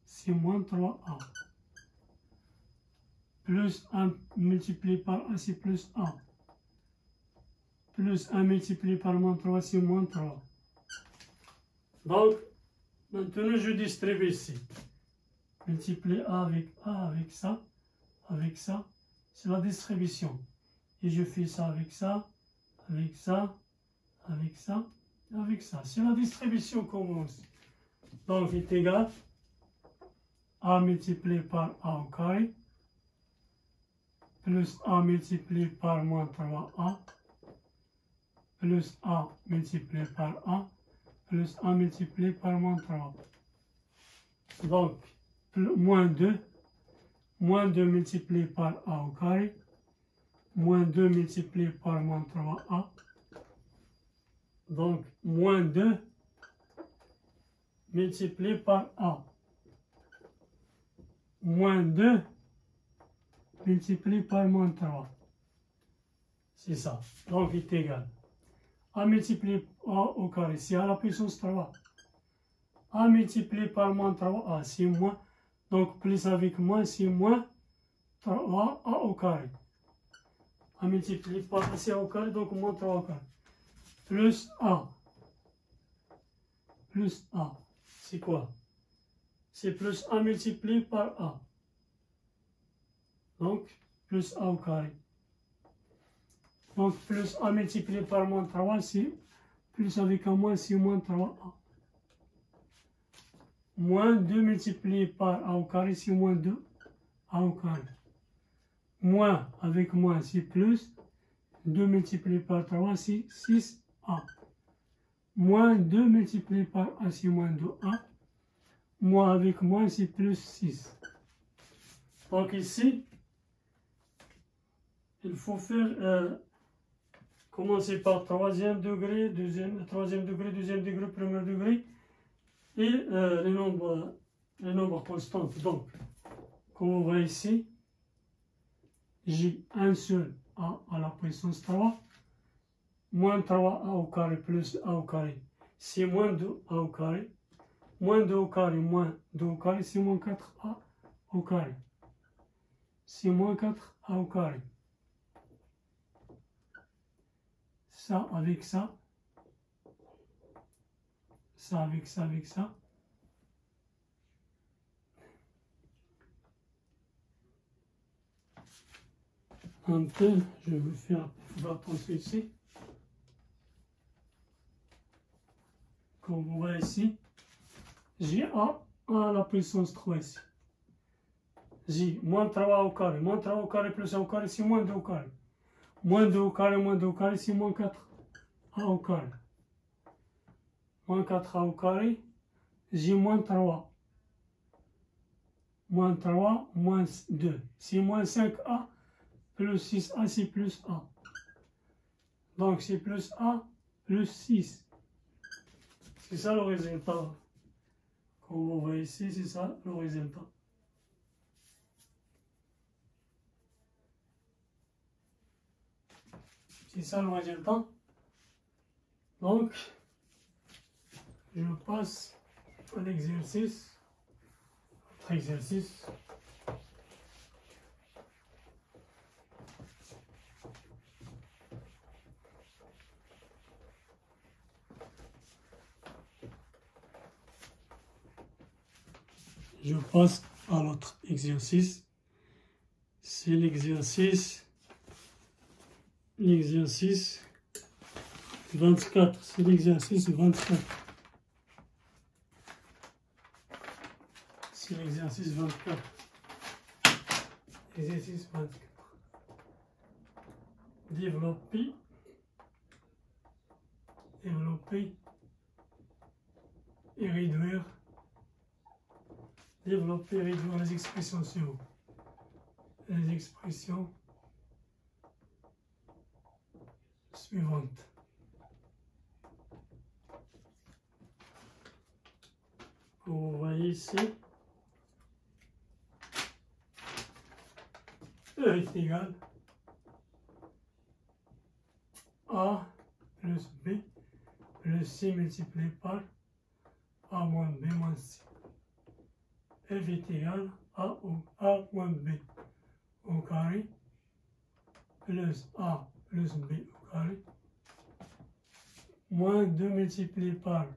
c'est moins 3A. Plus 1 multiplié par A, c'est plus A. Plus 1 multiplié par moins 3, c'est moins 3. Donc, maintenant je distribue ici. Multiplier A avec ça, c'est la distribution. Et je fais ça avec ça, avec ça, avec ça, avec ça. C'est la distribution commence. Donc, il est égal A multiplié par A au carré, plus A multiplié par moins 3A, plus A multiplié par A, plus A multiplié par moins 3. Donc, moins 2 multiplié par A au carré, moins 2 multiplié par moins 3A, donc moins 2 multiplié par A, moins 2 multiplié par moins 3. C'est ça. Donc, il est égal. A multiplié par A au carré, c'est A à la puissance 3. A multiplié par moins 3A, c'est moins. Donc, plus avec moins, c'est moins 3A au carré. A multiplié par A, c'est A au carré, donc moins 3 au carré. Plus A. Plus A. C'est quoi? C'est plus A multiplié par A. Donc, plus A au carré. Donc, plus A multiplié par moins 3, c'est plus avec un moins, c'est moins 3A. Moins 2 multiplié par A au carré, c'est moins 2A au carré. Moins avec moins, c'est plus. 2 multiplié par 3, c'est 6A. Moins 2 multiplié par A, c'est moins 2A. Moins avec moins, c'est plus 6. Donc ici, il faut faire, commencer par troisième degré, troisième degré, deuxième degré, premier degré, et les nombres constants. Donc, comme on voit ici, j'ai un seul A à la puissance 3, moins 3A au carré plus A au carré, c'est moins 2A au carré, moins 2 au carré, moins 2 au carré, c'est moins 4A au carré. C'est moins 4A au carré. Ça avec ça. Ça avec ça, avec ça. Un peu, je vais faire attention ici. Comme vous voyez ici, j'ai A à la puissance 3 ici. J'ai moins 3A au carré. Moins 3 au carré plus A au carré, c'est moins 2 au carré. Moins 2 au carré, c'est moins 4A au carré. Moins 4A au carré, j'ai moins 3. Moins 3, moins 2. C'est moins 5A plus 6A, c'est plus A. Donc c'est plus A plus 6. C'est ça le résultat. Comme vous voyez ici, c'est ça le résultat. C'est ça le résultat. Donc, je passe à l'exercice. Autre exercice. Je passe à l'autre exercice. C'est l'exercice 24. C'est l'exercice 24. C'est l'exercice 24. Exercice 24. Développer et réduire. Développer et réduire les expressions suivantes. Les expressions suivantes. Vous voyez ici, est égal A plus B plus C multiplié par A moins B moins C. F est égal à A moins B au carré plus A plus B au carré moins 2 multiplié par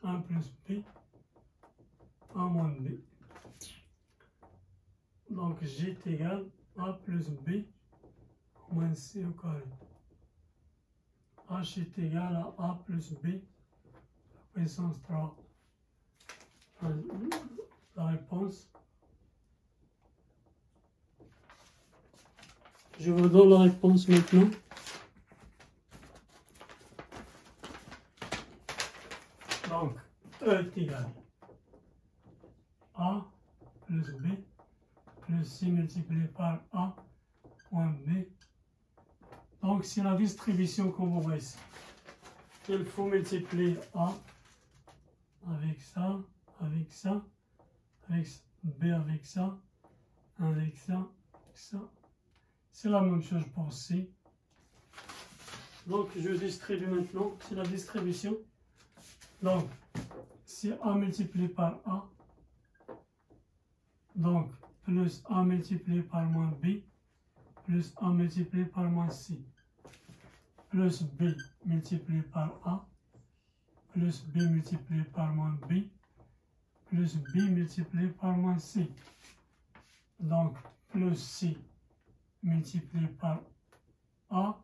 1 plus B A moins B. Donc G est égal à A plus B moins C au carré. H est égal à A plus B puissance 3. La réponse. Je vous donne la réponse maintenant. Donc, E est égal à A plus B plus C multiplié par A moins B. Donc, c'est la distribution qu'on voit ici. Il faut multiplier A avec ça, avec ça, avec B avec ça, avec ça, avec ça. C'est la même chose pour C. Donc, je distribue maintenant. C'est la distribution. Donc, c'est A multiplié par A. Donc, plus A multiplié par moins B, plus A multiplié par moins C, plus B multiplié par A, plus B multiplié par moins B, plus B multiplié par moins C. Donc, plus C multiplié par A,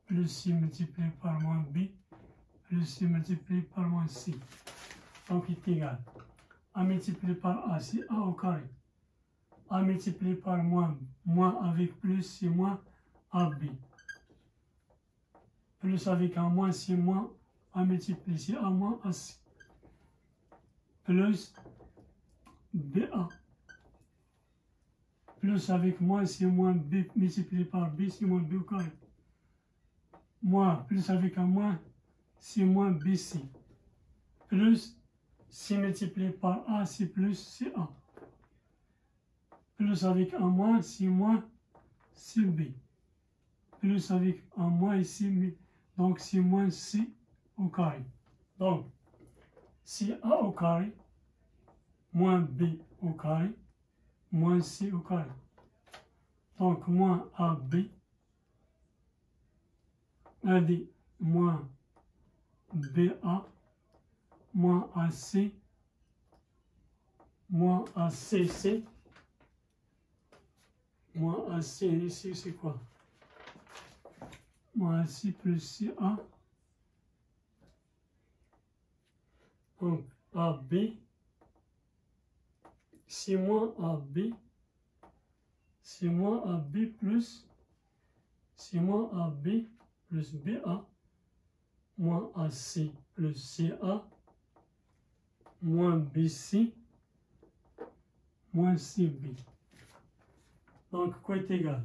plus C multiplié par moins B, plus C multiplié par moins C. Donc, il est égal. A multiplié par A, c'est A au carré. A multiplié par moins, moins avec plus, c'est moins AB. Plus avec un moins, c'est moins A multiplié, c'est A moins AC. Plus BA. Plus avec moins, c'est moins B multiplié par B, c'est moins B au carré. Moins, plus avec un moins, c'est moins BC. Plus C multiplié par A, c'est plus CA. Plus avec un moins, c'est moins CB. Plus avec un moins ici, donc c'est moins C au carré. Donc, c'est A au carré, moins B au carré, moins C au carré. Donc, moins AB, AD, moins BA, moins AC, moins ACC, moins AC, ici c'est quoi? Moins AC plus CA. Donc, AB, c'est moins AB, c'est moins AB plus, c'est moins AB plus BA, moins AC plus CA, moins BC, moins CB. Donc, quoi est égal?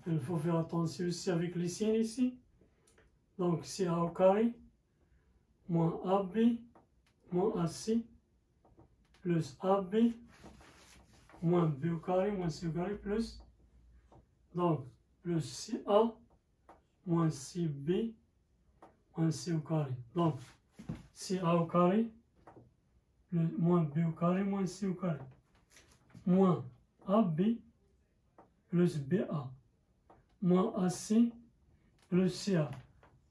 Il faut faire attention aussi avec les signes ici. Donc, CA au carré, moins AB, moins AC, plus AB, moins B au carré, moins C au carré, plus. Donc, plus CA, moins CB, moins C au carré. Donc, CA au carré, plus, moins B au carré, moins C au carré. Moins AB, plus BA, moins AC, plus CA,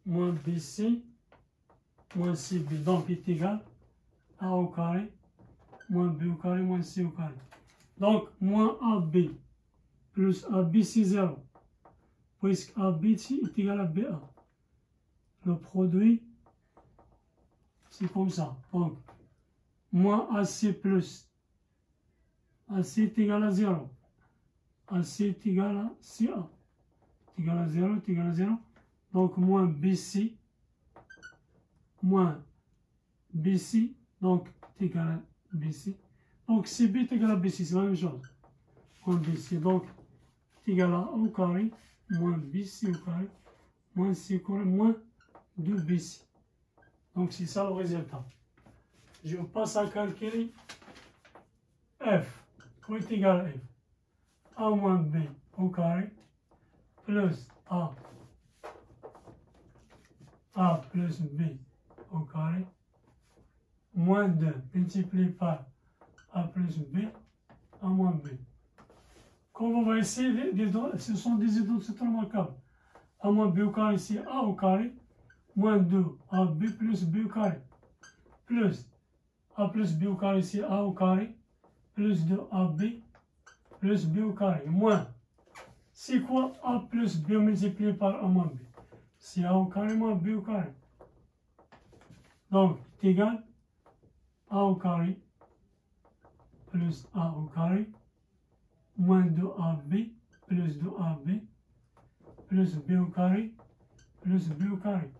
moins BC, moins CB. Donc, il est égal à A au carré, moins B au carré, moins C au carré. Donc, moins AB, plus AB, c'est 0. Puisque AB est égal à BA. Le produit, c'est comme ça. Donc, moins AC plus AC est égal à 0. AC est égal à CA. Est égal à 0, est égal à 0. Donc, moins BC, moins BC, donc est égal à BC. Donc, CB est égal à BC, c'est la même chose. Moins BC, donc est égal à A au carré, moins BC au carré, moins C au carré, moins 2BC. Donc, c'est ça le résultat. Je passe à calculer F. Quoi est égal à F? A moins B au carré plus A plus B au carré moins 2 multiplié par A plus B, A moins B. Comme vous voyez ici, ce sont des identités remarquables. A moins B au carré ici, A au carré, moins 2 AB plus B au carré, plus A plus B au carré ici, A au carré, plus 2 AB plus B au carré, moins. C'est quoi A plus B multiplié par A moins B? C'est A au carré moins B au carré. Donc, c'est égal A au carré plus A au carré moins 2AB plus 2AB plus B au carré plus B au carré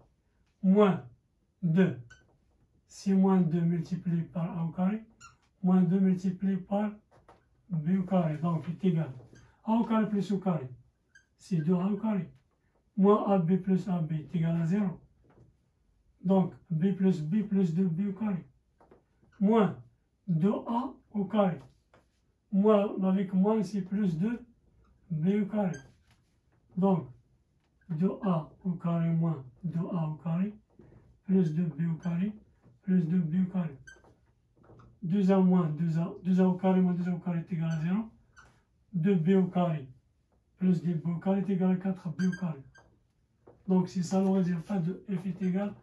moins 2. C'est moins 2 multiplié par A au carré moins 2 multiplié par B au carré. Donc, c'est égal A au carré plus au carré. C'est 2A au carré. Moins AB plus AB est égal à 0. Donc, B plus 2B au carré. Moins 2A au carré. Moins, avec moins, c'est plus 2B au carré. Donc, 2A au carré moins 2A au carré, plus 2B au carré, plus 2B au carré. 2A moins 2A au carré moins 2A au carré est égal à 0. 2B au carré plus 2B au carré est égal à 4B au carré. Donc, c'est ça le résultat de f est égal